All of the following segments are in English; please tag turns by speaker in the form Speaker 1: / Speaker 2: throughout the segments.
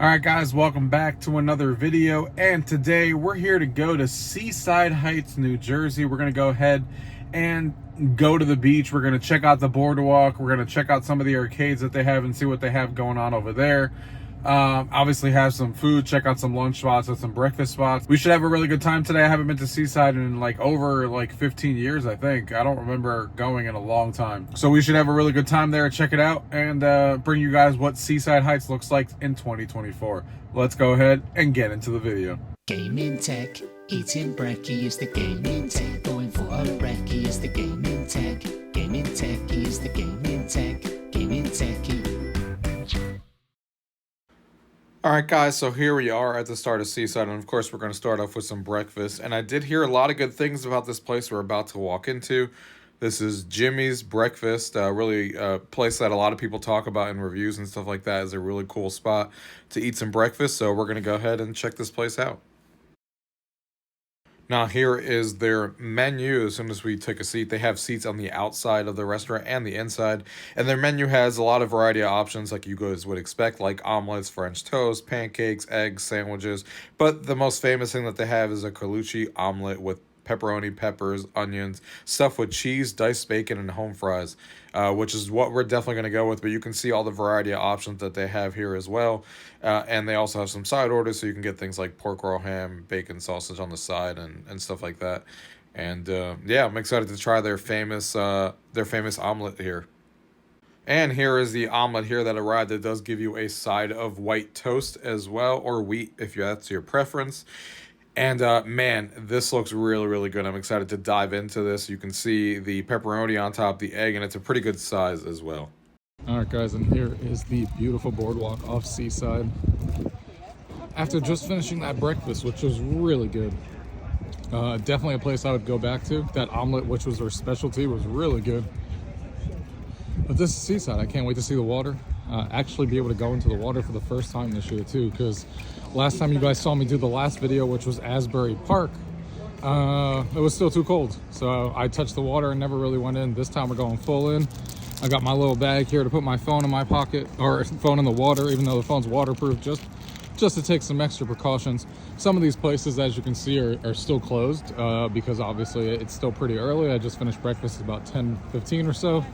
Speaker 1: All right, guys, welcome back to another video. And today we're here to go to Seaside Heights, New Jersey. We're going to go ahead and go to the beach. We're going to check out the boardwalk. We're going to check out some of the arcades that they have and see what they have going on over there. Obviously have some food, check out some lunch spots and some breakfast spots. We should have a really good time today. I haven't been to Seaside in over 15 years, I think. I don't remember going in a long time. So we should have a really good time there. Check it out and bring you guys what Seaside Heights looks like in 2024. Let's go ahead and get into the video.
Speaker 2: Gaming tech, eating brekkie is the gaming tech. Going for a brekkie is the gaming tech. Gaming tech is the gaming tech. Gaming techie.
Speaker 1: All right, guys, so here we are at the start of Seaside, and of course we're going to start off with some breakfast. And I did hear a lot of good things about this place we're about to walk into. This is Jimmy's Breakfast, really a place that a lot of people talk about in reviews and stuff like that. Is a really cool spot to eat some breakfast, so we're going to go ahead and check this place out. Now here is their menu. As soon as we take a seat, they have seats on the outside of the restaurant and the inside. And their menu has a lot of variety of options like you guys would expect, like omelets, French toast, pancakes, eggs, sandwiches. But the most famous thing that they have is a Colucci omelet with pepperoni, peppers, onions, stuffed with cheese, diced bacon, and home fries, which is what we're definitely going to go with. But you can see all the variety of options that they have here as well. And they also have some side orders, so you can get things like pork roll, ham, bacon, sausage on the side, and stuff like that. And yeah, I'm excited to try their famous omelet here. And here is the omelet here that arrived. It does give you a side of white toast as well, or wheat if that's your preference. And man, this looks really, really good. I'm excited to dive into this. You can see the pepperoni on top, the egg, and it's a pretty good size as well. All right, guys, and here is the beautiful boardwalk off Seaside. After just finishing that breakfast, which was really good, definitely a place I would go back to. That omelet, which was their specialty, was really good. But this is Seaside. I can't wait to see the water. Actually be able to go into the water for the first time this year too, because last time you guys saw me do the last video, which was Asbury Park, it was still too cold, so I touched the water and never really went in. This time we're going full in. I got my little bag here to put my phone in my pocket, or phone in the water, even though the phone's waterproof, just to take some extra precautions. Some of these places, as you can see, are still closed because obviously it's still pretty early. I just finished breakfast about 10:15 or so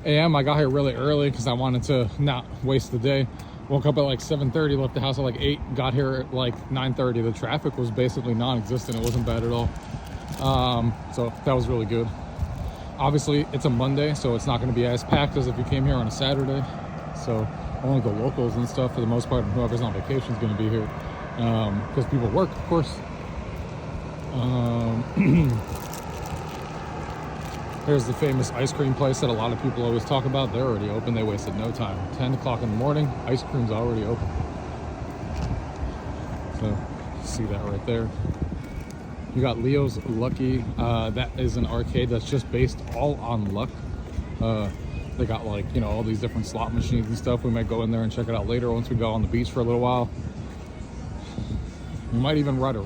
Speaker 1: a.m. I got here really early because I wanted to not waste the day. Woke up at like 7:30, left the house at like 8, got here at like 9:30. The traffic was basically non-existent. It wasn't bad at all. So that was really good. Obviously, it's a Monday, so it's not going to be as packed as if you came here on a Saturday. So only the locals and stuff, for the most part, and whoever's on vacation is going to be here because people work, of course. Here's the famous ice cream place that a lot of people always talk about. They're already open. They wasted no time. 10 o'clock in the morning, ice cream's already open. So, see that right there. You got Leo's Lucky. That is an arcade that's just based all on luck. They got all these different slot machines and stuff. We might go in there and check it out later once we go on the beach for a little while. We might even ride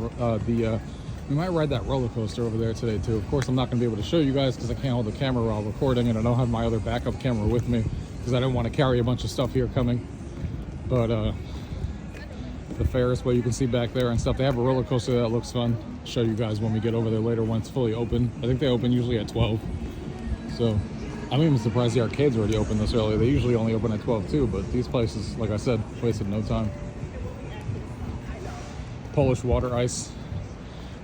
Speaker 1: we might ride that roller coaster over there today too. Of course, I'm not going to be able to show you guys because I can't hold the camera while recording, and I don't have my other backup camera with me because I didn't want to carry a bunch of stuff here coming. But the Ferris wheel you can see back there and stuff, they have a roller coaster that looks fun. I'll show you guys when we get over there later when it's fully open. I think they open usually at 12. So I'm even surprised the arcade's already open this early. They usually only open at 12 too, but these places, like I said, wasted no time. Polish water ice.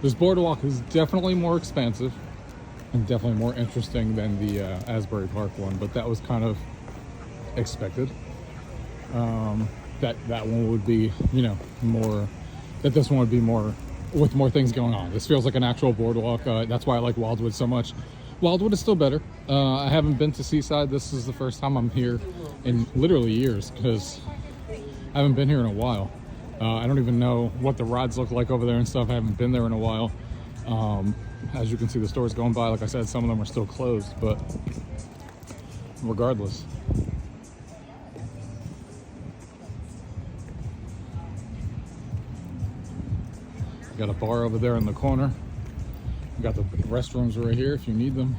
Speaker 1: This boardwalk is definitely more expansive and definitely more interesting than the Asbury Park one, but that was kind of expected. That one would be, more, that this one would be more, with more things going on. This feels like an actual boardwalk. That's why I like Wildwood so much. Wildwood is still better. I haven't been to Seaside. This is the first time I'm here in literally years because I haven't been here in a while. I don't even know what the rides look like over there and stuff. I haven't been there in a while. As you can see, the stores going by, like I said, some of them are still closed, but regardless. Got a bar over there in the corner. Got the restrooms right here if you need them.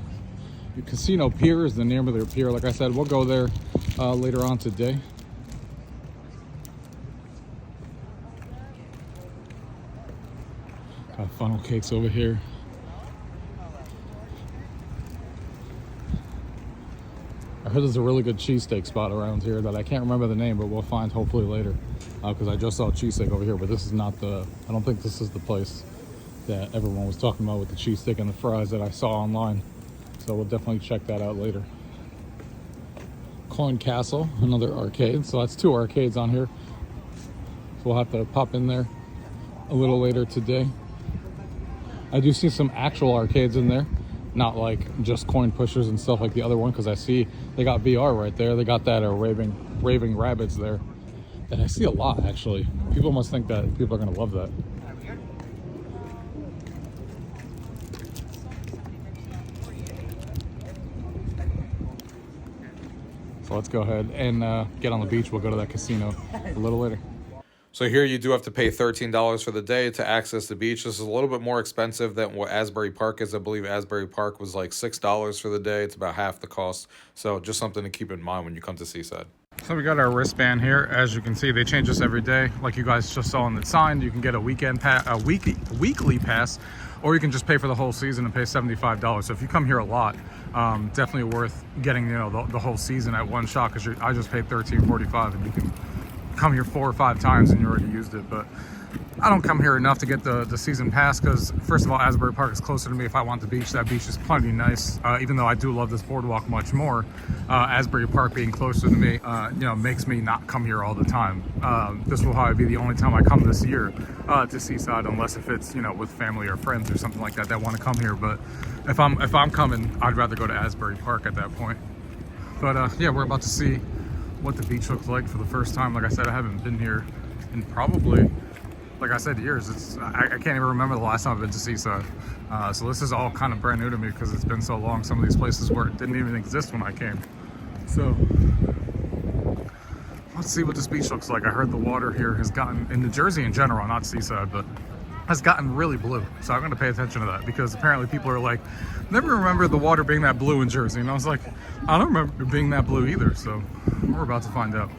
Speaker 1: The Casino Pier is the name of their pier. Like I said, we'll go there later on today.
Speaker 3: Funnel cakes over here. I heard there's a really good cheesesteak spot around here that I can't remember the name, but we'll find hopefully later. Because I just saw cheesesteak over here, but this is not the, I don't think this is the place that everyone was talking about with the cheesesteak and the fries that I saw online. So we'll definitely check that out later. Coin Castle, another arcade. So that's 2 arcades on here. So we'll have to pop in there a little later today. I do see some actual arcades in there, not like just coin pushers and stuff like the other one, because I see they got VR right there. They got that raving rabbits there. And I see a lot, actually. People must think that people are gonna love that. So let's go ahead and get on the beach. We'll go to that casino a little later.
Speaker 1: So here you do have to pay $13 for the day to access the beach. This is a little bit more expensive than what Asbury Park is. I believe Asbury Park was like $6 for the day. It's about half the cost. So just something to keep in mind when you come to Seaside.
Speaker 3: So we got our wristband here. As you can see, they change this every day. Like you guys just saw on the sign, you can get a weekly pass, or you can just pay for the whole season and pay $75. So if you come here a lot, definitely worth getting, you know, the whole season at one shot, because I just paid $13.45 and you can come here 4 or 5 times and you already used it. But I don't come here enough to get the season pass, because first of all, Asbury Park is closer to me. If I want the beach, that beach is plenty nice. Even though I do love this boardwalk much more, Asbury Park being closer to me, you know, makes me not come here all the time. This will probably be the only time I come this year to Seaside, unless if it's, you know, with family or friends or something like that that want to come here. But if I'm coming, I'd rather go to Asbury Park at that point. But yeah, we're about to see what the beach looks like for the first time. Like I said, I haven't been here in probably, like I said, years. I can't even remember the last time I've been to Seaside. So this is all kind of brand new to me because it's been so long. Some of these places where it didn't even exist when I came. So let's see what this beach looks like. I heard the water here has gotten, in New Jersey in general, not Seaside, but has gotten really blue. So I'm going to pay attention to that, because apparently people are like, never remember the water being that blue in Jersey. And I was like, I don't remember it being that blue either. So we're about to find out.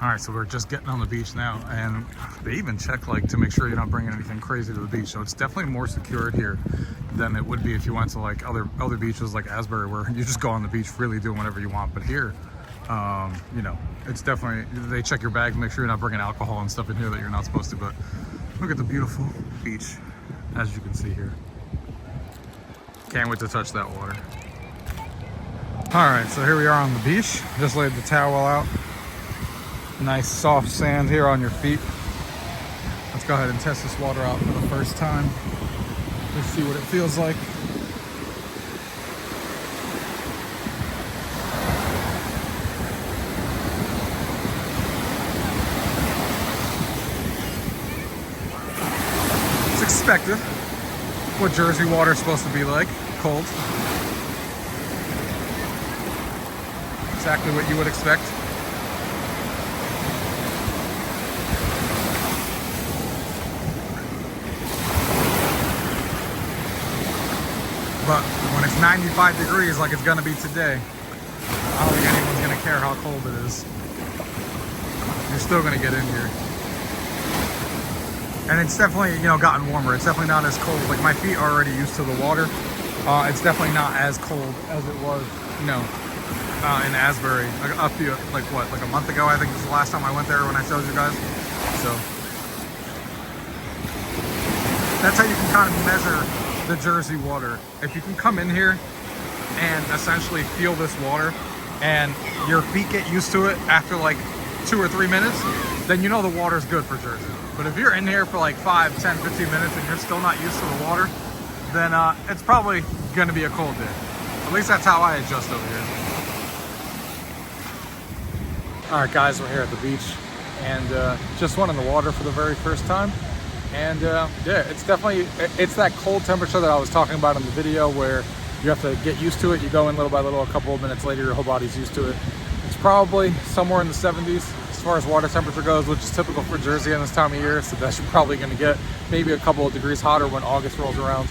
Speaker 3: All right, so we're just getting on the beach now, and they even check like to make sure you're not bringing anything crazy to the beach. So it's definitely more secured here than it would be if you went to like other beaches like Asbury, where you just go on the beach freely doing whatever you want. But here, you know, it's definitely, they check your bag, make sure you're not bringing alcohol and stuff in here that you're not supposed to. But look at the beautiful beach, as you can see here. Can't wait to touch that water. All right, so here we are on the beach. Just laid the towel out. Nice soft sand here on your feet. Let's go ahead and test this water out for the first time. Let's see what it feels like. It's expected. What Jersey water is supposed to be like, cold. Exactly what you would expect. But when it's 95 degrees like it's gonna be today, I don't think anyone's gonna care how cold it is. You're still gonna get in here. And it's definitely, you know, gotten warmer. It's definitely not as cold. Like, my feet are already used to the water. It's definitely not as cold as it was, you know, in Asbury. Like a month ago, I think was the last time I went there when I showed you guys. So that's how you can kind of measure the Jersey water. If you can come in here and essentially feel this water and your feet get used to it after like 2 or 3 minutes, then you know the water's good for Jersey. But if you're in here for like 5, 10, 15 minutes and you're still not used to the water, then it's probably gonna be a cold day. At least that's how I adjust over here. All right, guys, we're here at the beach and just went in the water for the very first time. And yeah, it's definitely, it's that cold temperature that I was talking about in the video, where you have to get used to it. You go in little by little, a couple of minutes later, your whole body's used to it. It's probably somewhere in the 70s as far as water temperature goes, which is typical for Jersey in this time of year. So that's probably gonna get maybe a couple of degrees hotter when August rolls around.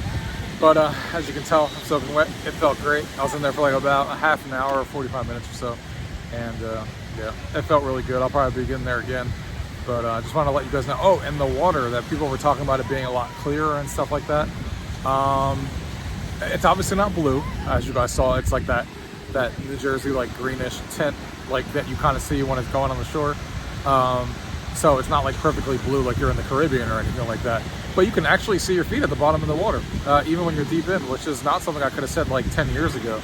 Speaker 3: But as you can tell, I'm soaking wet. It felt great. I was in there for like about a half an hour or 45 minutes or so. And yeah, it felt really good. I'll probably be getting there again. But I just want to let you guys know. Oh, and the water, that people were talking about it being a lot clearer and stuff like that. It's obviously not blue, as you guys saw. It's like that New Jersey like greenish tint, like that you kind of see when it's going on the shore. So it's not like perfectly blue like you're in the Caribbean or anything like that. But you can actually see your feet at the bottom of the water, even when you're deep in, which is not something I could have said like 10 years ago.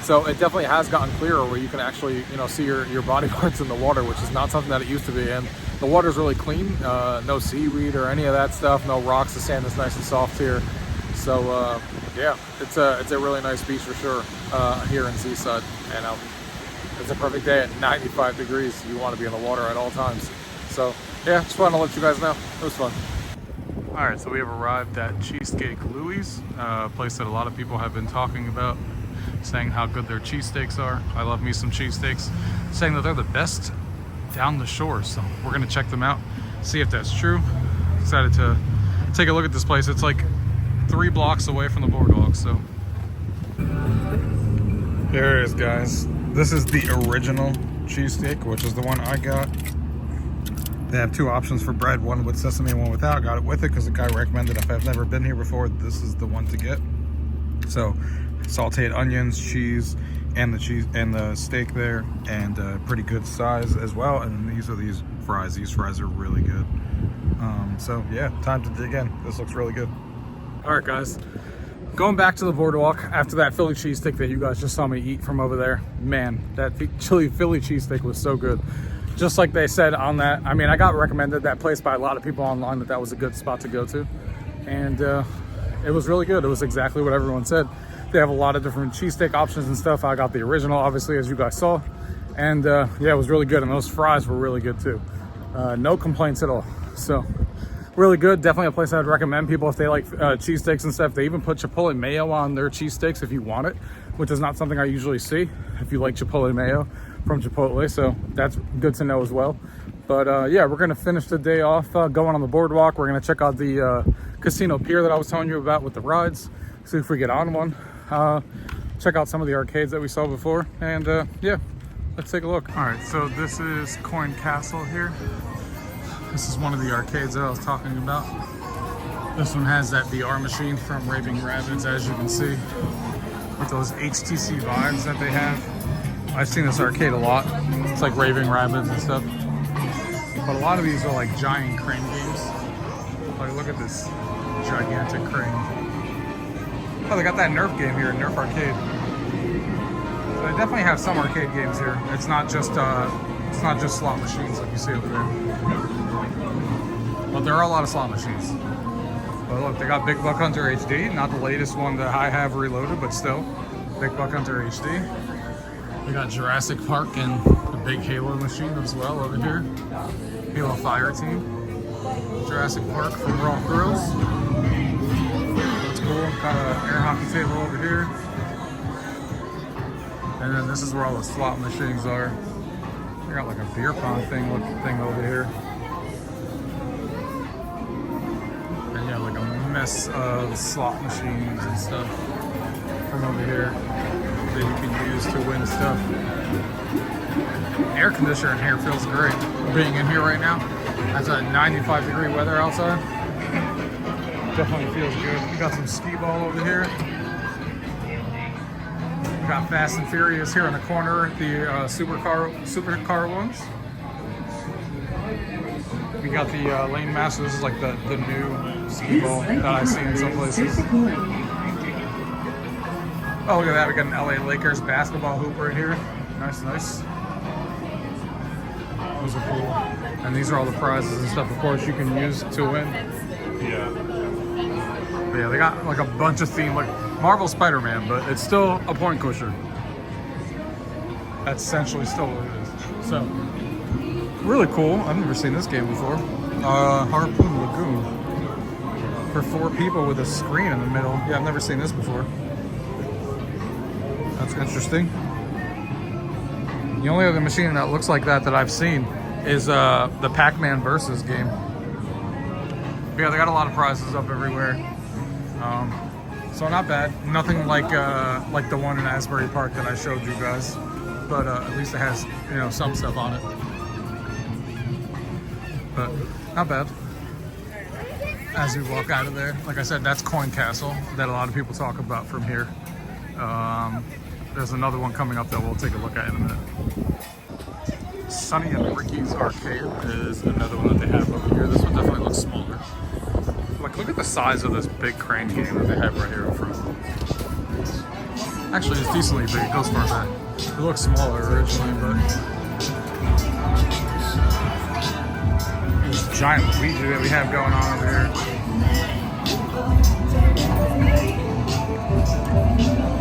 Speaker 3: So it definitely has gotten clearer where you can actually, you know, see your body parts in the water, which is not something that it used to be. And the water's really clean, no seaweed or any of that stuff, no rocks. The sand is nice and soft here. So yeah, it's a really nice beach for sure here in Seaside. And it's a perfect day at 95 degrees. You want to be in the water at all times. So yeah, just wanted to let you guys know. It was fun. All right, so we have arrived at Cheesesteak Louie's, a place that a lot of people have been talking about, saying how good their cheesesteaks are. I love me some cheesesteaks, saying that they're the best down the shore. So we're gonna check them out, see if that's true. Excited to take a look at this place. It's like 3 blocks away from the boardwalk. So here it is, guys. This is the original cheesesteak, which is the one I got. They have 2 options for bread, one with sesame and one without. Got it with it because the guy recommended. If I've never been here before, this is the one to get. So sauteed onions, cheese, and the steak there, and pretty good size as well. And these are these fries. These fries are really good. So yeah, time to dig in. This looks really good. All right, guys. Going back to the boardwalk after that Philly cheesesteak that you guys just saw me eat from over there. Man, that Philly cheesesteak was so good. Just like they said on that, I mean, I got recommended that place by a lot of people online that was a good spot to go to. And it was really good. It was exactly what everyone said. They have a lot of different cheesesteak options and stuff. I got the original, obviously, as you guys saw. And yeah, it was really good. And those fries were really good too. No complaints at all. So really good. Definitely a place I would recommend people if they like cheesesteaks and stuff. They even put Chipotle mayo on their cheesesteaks if you want it, which is not something I usually see if you like Chipotle mayo from Chipotle. So that's good to know as well. But yeah, we're gonna finish the day off going on the boardwalk. We're gonna check out the casino pier that I was telling you about with the rides, see if we get on one. Check out some of the arcades that we saw before, and yeah, let's take a look. All right, so this is Coin Castle here. This is one of the arcades that I was talking about. This one has that VR machine from Raving Rabbids, as you can see, with those HTC vibes that they have. I've seen this arcade a lot. It's like Raving Rabbids and stuff. But a lot of these are like giant crane games. Like, look at this gigantic crane. Oh, they got that Nerf game here, Nerf Arcade. So they definitely have some arcade games here. It's not just slot machines like you see over there. But there are a lot of slot machines. But look, they got Big Buck Hunter HD, not the latest one that I have reloaded, but still, Big Buck Hunter HD. We got Jurassic Park and the big Halo machine as well over here. Halo Fire Team. Jurassic Park from Raw Thrills. That's cool. Got an air hockey table over here. And then this is where all the slot machines are. They got like a beer pong thing over here. And yeah, like a mess of slot machines and stuff from over here that you can use to win stuff. Air conditioner in here feels great. Being in here right now, that's a 95-degree weather outside. Definitely feels good. We got some skee ball over here. We got Fast and Furious here in the corner, the supercar ones. We got the Lane Master. This is like the new skee ball that I see in some places. Oh, look at that. We got an LA Lakers basketball hoop right here. Nice, nice. Those are cool. And these are all the prizes and stuff, of course, you can use to win. Yeah. But yeah, they got like a bunch of theme, like Marvel Spider-Man, but it's still a point pusher. That's essentially still what it is. So, really cool. I've never seen this game before. Harpoon Lagoon. For 4 people with a screen in the middle. Yeah, I've never seen this before. That's interesting. The only other machine that looks like that I've seen is the Pac-Man Versus game. But yeah, they got a lot of prizes up everywhere. So not bad. Nothing like the one in Asbury Park that I showed you guys. But at least it has, you know, some stuff on it. but not bad. As we walk out of there, like I said, that's Coin Castle that a lot of people talk about from here. There's another one coming up that we'll take a look at in a minute. Sonny and Ricky's Arcade is another one that they have over here. This one definitely looks smaller. Like, look at the size of this big crane game that they have right here in front. Actually, it's decently big. It goes far back. It looks smaller originally, but this giant Ouija that we have going on over here.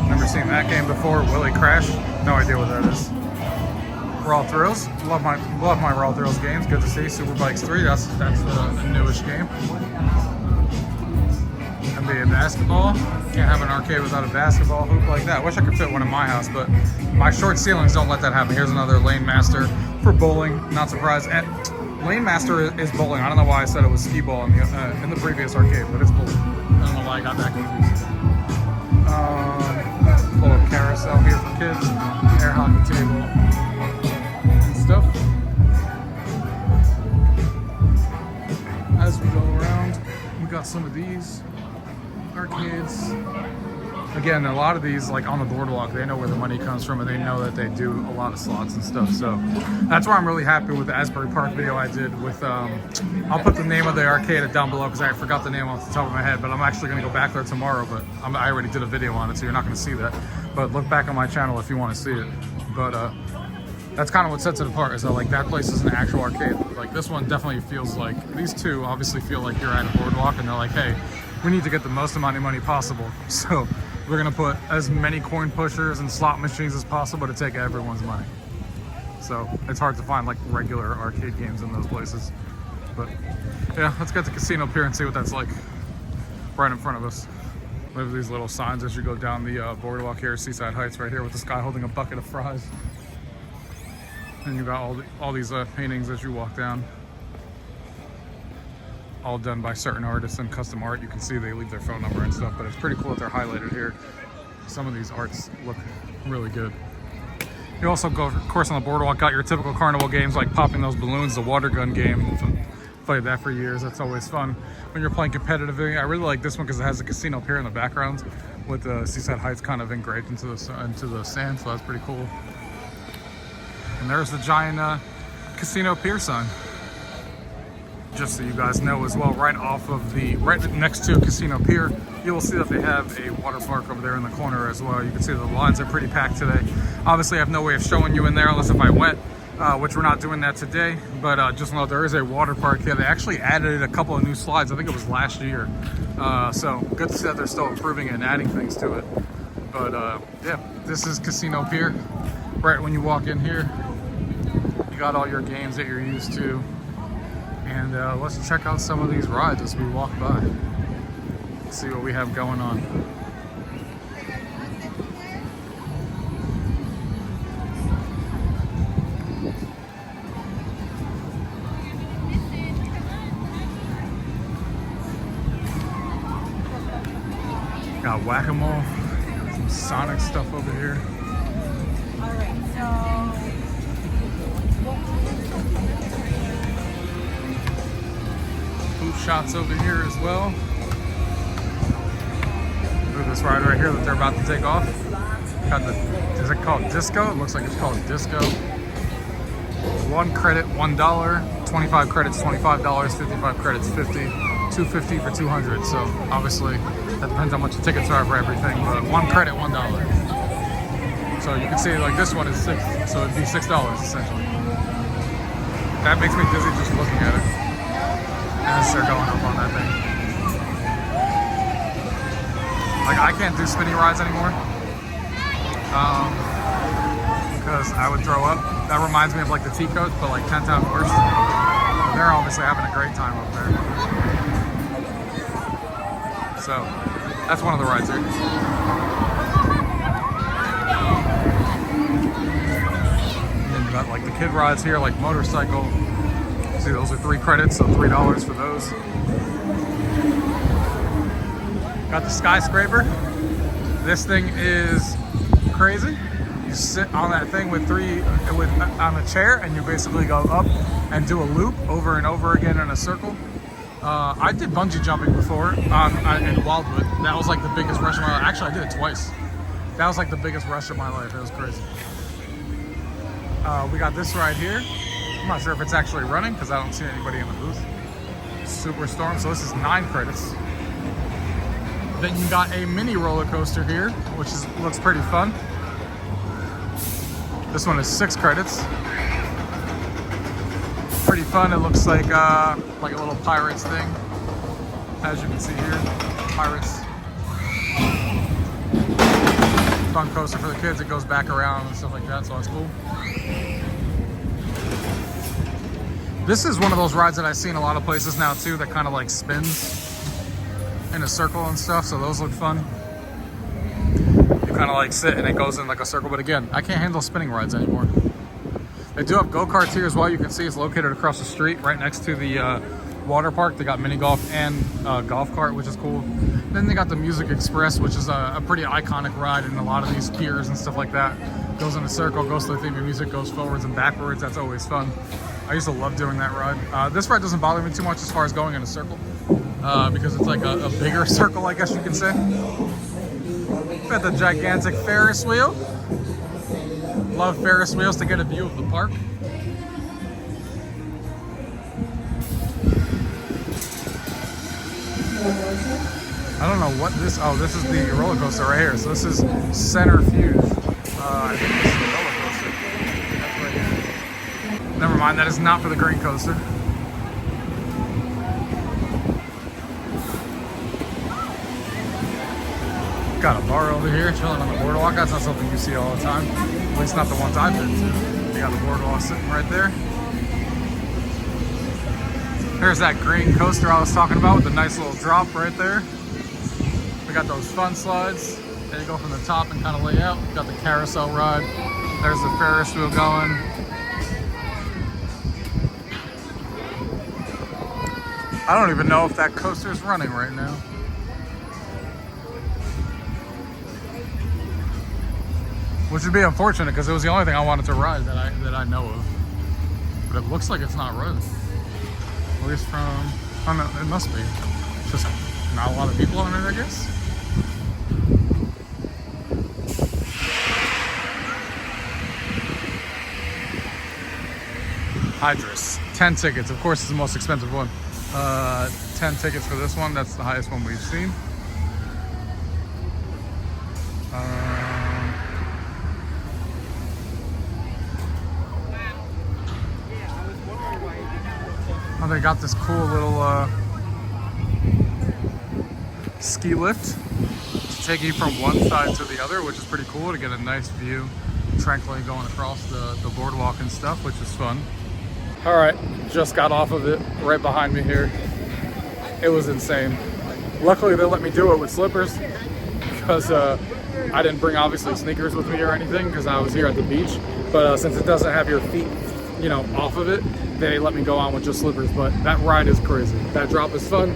Speaker 3: Never seen that game before. Will it crash? No idea what that is. Raw Thrills. Love my Raw Thrills games. Good to see. Super Bikes 3. That's the newish game. NBA basketball. Can't have an arcade without a basketball hoop like that. Wish I could fit one in my house, but my short ceilings don't let that happen. Here's another Lane Master for bowling. Not surprised. And Lane Master is bowling. I don't know why I said it was skee ball in the previous arcade, but it's bowling. I don't know why I got that confused. Little carousel here for kids. Air hockey table and stuff. As we go around, we got some of these arcades. Again, a lot of these, like on the Boardwalk, they know where the money comes from and they know that they do a lot of slots and stuff. So that's why I'm really happy with the Asbury Park video I did with, I'll put the name of the arcade down below because I forgot the name off the top of my head, but I'm actually going to go back there tomorrow, but I already did a video on it, so you're not going to see that. But look back on my channel if you want to see it. But that's kind of what sets it apart, is that like that place is an actual arcade. Like this one definitely feels like, these two obviously feel like you're at a Boardwalk and they're like, hey, we need to get the most amount of money possible. So we're gonna put as many coin pushers and slot machines as possible to take everyone's money. So it's hard to find like regular arcade games in those places. But yeah, let's get to Casino Pier and see what that's like right in front of us. We have these little signs as you go down the Boardwalk here, Seaside Heights right here with this guy holding a bucket of fries. And you got all these paintings as you walk down. All done by certain artists and custom art. You can see they leave their phone number and stuff, but it's pretty cool that they're highlighted here. Some of these arts look really good. You also go, of course, on the Boardwalk, got your typical carnival games like popping those balloons, the water gun game. Played that for years. That's always fun when you're playing competitively. I really like this one because it has a Casino Pier in the background with the Seaside Heights kind of engraved into the sand, so that's pretty cool. And there's the giant Casino Pier sign. Just so you guys know as well, right next to Casino Pier, you will see that they have a water park over there in the corner as well. You can see the lines are pretty packed today. Obviously, I have no way of showing you in there unless if I went, which we're not doing that today. But just know there is a water park here. They actually added a couple of new slides. I think it was last year. So good to see that they're still improving it and adding things to it. But yeah, this is Casino Pier. Right when you walk in here, you got all your games that you're used to. And let's check out some of these rides as we walk by. Let's see what we have going on. Got Whack-A-Mole, some Sonic stuff over here. Shots over here as well. Look at this ride right here that they're about to take off. Got the, is it called Disco? It looks like it's called Disco. 1 credit, $1. 25 credits, $25. 55 credits, $50. $250 for 200. So obviously that depends on how much the tickets are for everything. But 1 credit, $1. So you can see like this one is $6, so it'd be $6 essentially. That makes me dizzy just looking at it. As they're going up on that thing. Like I can't do spinny rides anymore because I would throw up. That reminds me of like the T-Codes, but like 10 times worse. They're obviously having a great time up there. So that's one of the rides here. And then you got like the kid rides here, like motorcycle. See, those are 3 credits, so $3 for those. Got the skyscraper. This thing is crazy. You you sit on that thing with on a chair, and you basically go up and do a loop over and over again in a circle. I did bungee jumping before in Wildwood. That was like the biggest rush of my life. Actually, I did it twice. That was like the biggest rush of my life. It was crazy. We got this ride here. I'm not sure if it's actually running because I don't see anybody in the booth. Superstorm, so this is 9 credits. Then you got a mini roller coaster here, which looks pretty fun. This one is 6 credits. Pretty fun. It looks like a little Pirates thing, as you can see here. Pirates. Fun coaster for the kids. It goes back around and stuff like that, so it's cool. This is one of those rides that I see in a lot of places now too, that kind of like spins in a circle and stuff, so those look fun. You kind of like sit and it goes in like a circle, but again, I can't handle spinning rides anymore. They do have go-karts here as well. You can see it's located across the street right next to the water park. They got mini golf and golf cart, which is cool. Then they got the Music Express, which is a pretty iconic ride in a lot of these piers and stuff like that. Goes in a circle, goes to the theme of music, goes forwards and backwards. That's always fun. I used to love doing that ride. This ride doesn't bother me too much as far as going in a circle, because it's like a bigger circle, I guess you can say. Got the gigantic Ferris wheel. Love Ferris wheels to get a view of the park. I don't know what this, oh, this is the roller coaster right here. So this is Centrifuge. I think this is the roller coaster. That's right here. Never mind, that is not for the green coaster. Got a bar over here chilling on the boardwalk. That's not something you see all the time. At least not the ones I've been to. You got the boardwalk sitting right there. There's that green coaster I was talking about with the nice little drop right there. We got those fun slides. There you go from the top and kind of lay out. We got the carousel ride. There's the Ferris wheel going. I don't even know if that coaster is running right now. Which would be unfortunate because it was the only thing I wanted to ride that I know of. But it looks like it's not running. At least from, oh no, it must be. Just not a lot of people on it, I guess. Hydrus, 10 tickets. Of course, it's the most expensive one. 10 tickets for this one. That's the highest one we've seen. Oh, they got this cool little ski lift to take you from one side to the other, which is pretty cool to get a nice view tranquilly going across the boardwalk and stuff, which is fun. All right, just got off of it right behind me here. It was insane. Luckily, they let me do it with slippers because I didn't bring obviously sneakers with me or anything because I was here at the beach. But since it doesn't have your feet, you know, off of it, they let me go on with just slippers. But that ride is crazy. That drop is fun.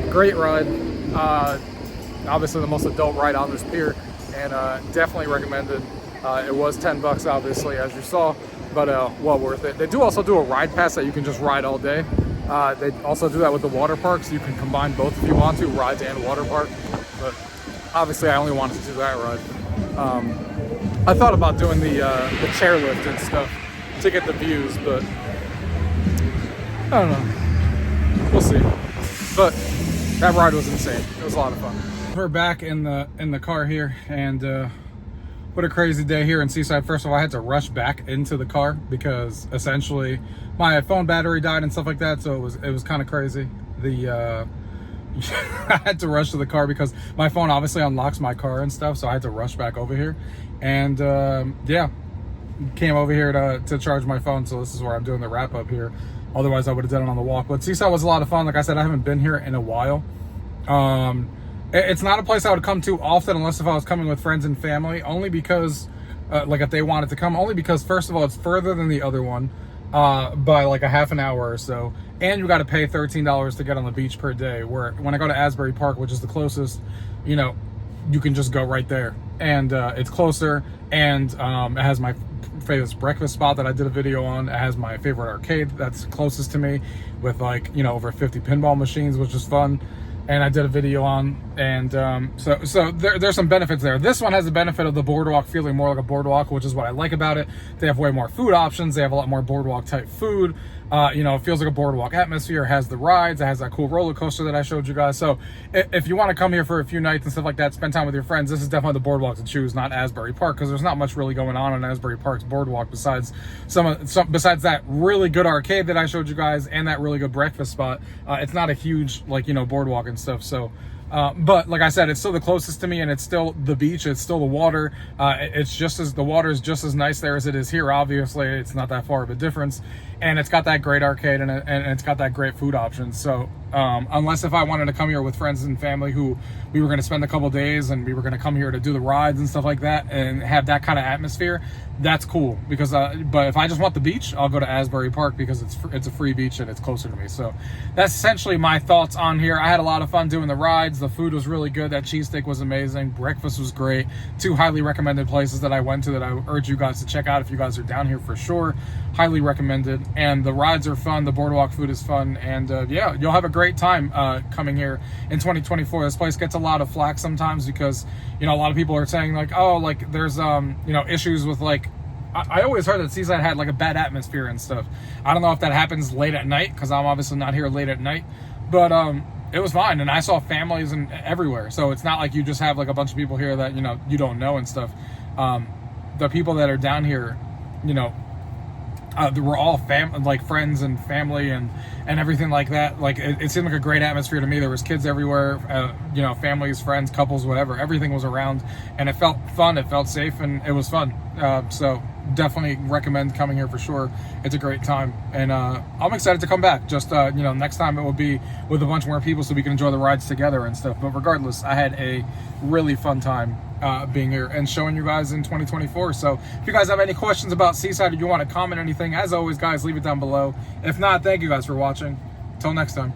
Speaker 3: Great ride. Obviously the most adult ride on this pier, and definitely recommended. It was $10 obviously, as you saw, but well worth it. They do also do a ride pass that you can just ride all day. They also do that with the water parks. You can combine both if you want to, rides and water park. But obviously I only wanted to do that ride. I thought about doing the chairlift and stuff to get the views, but I don't know. We'll see. But that ride was insane. It was a lot of fun. We're back in the car here, and what a crazy day here in Seaside. First of all, I had to rush back into the car because essentially my phone battery died and stuff like that, so it was kind of crazy. I had to rush to the car because my phone obviously unlocks my car and stuff, so I had to rush back over here. And yeah, came over here to charge my phone, so this is where I'm doing the wrap up here. Otherwise I would have done it on the walk. But Seaside was a lot of fun. Like I said, I haven't been here in a while. It's not a place I would come to often unless if I was coming with friends and family, only because like if they wanted to come, only because first of all it's further than the other one by like a half an hour or so, and you got to pay $13 to get on the beach per day, where when I go to Asbury Park, which is the closest, you know, you can just go right there, and it's closer, and it has my favorite breakfast spot that I did a video on. It has my favorite arcade that's closest to me with, like, you know, over 50 pinball machines, which is fun, and I did a video on. And so there's some benefits there. This one has the benefit of the Boardwalk feeling more like a Boardwalk, which is what I like about it. They have way more food options. They have a lot more Boardwalk type food. You know, it feels like a Boardwalk atmosphere. It has the rides. It has that cool roller coaster that I showed you guys. So if you want to come here for a few nights and stuff like that, spend time with your friends, this is definitely the Boardwalk to choose, not Asbury Park, because there's not much really going on in Asbury Park's Boardwalk besides besides that really good arcade that I showed you guys and that really good breakfast spot. It's not a huge, like, you know, Boardwalk and stuff. So but like I said, it's still the closest to me, and it's still the beach. It's still the water. The water is just as nice there as it is here. Obviously, it's not that far of a difference, and it's got that great arcade, and it's got that great food option. So unless if I wanted to come here with friends and family who we were going to spend a couple days and we were going to come here to do the rides and stuff like that and have that kind of atmosphere, that's cool. Because but if I just want the beach, I'll go to Asbury Park because it's a free beach and it's closer to me. So that's essentially my thoughts on here. I had a lot of fun doing the rides. The food was really good. That cheesesteak was amazing. Breakfast was great. 2 highly recommended places that I went to that I urge you guys to check out if you guys are down here for sure. Highly recommended. And the rides are fun. The Boardwalk food is fun. And yeah, you'll have a great time coming here in 2024. This place gets a lot of flack sometimes because, you know, a lot of people are saying, like, oh, like, there's you know, issues with, like, I always heard that Seaside had, like, a bad atmosphere and stuff. I don't know if that happens late at night, because I'm obviously not here late at night, but it was fine, and I saw families and everywhere. So it's not like you just have, like, a bunch of people here that, you know, you don't know and stuff. The people that are down here, you know, we're all like friends and family and everything like that. Like, it seemed like a great atmosphere to me. There was kids everywhere, you know, families, friends, couples, whatever. Everything was around, and it felt fun. It felt safe, and it was fun. So definitely recommend coming here for sure. It's a great time, and I'm excited to come back. Just you know, next time it will be with a bunch more people so we can enjoy the rides together and stuff. But regardless, I had a really fun time being here and showing you guys in 2024. So if you guys have any questions about Seaside or you want to comment anything, as always, guys, leave it down below. If not, thank you guys for watching. Till next time.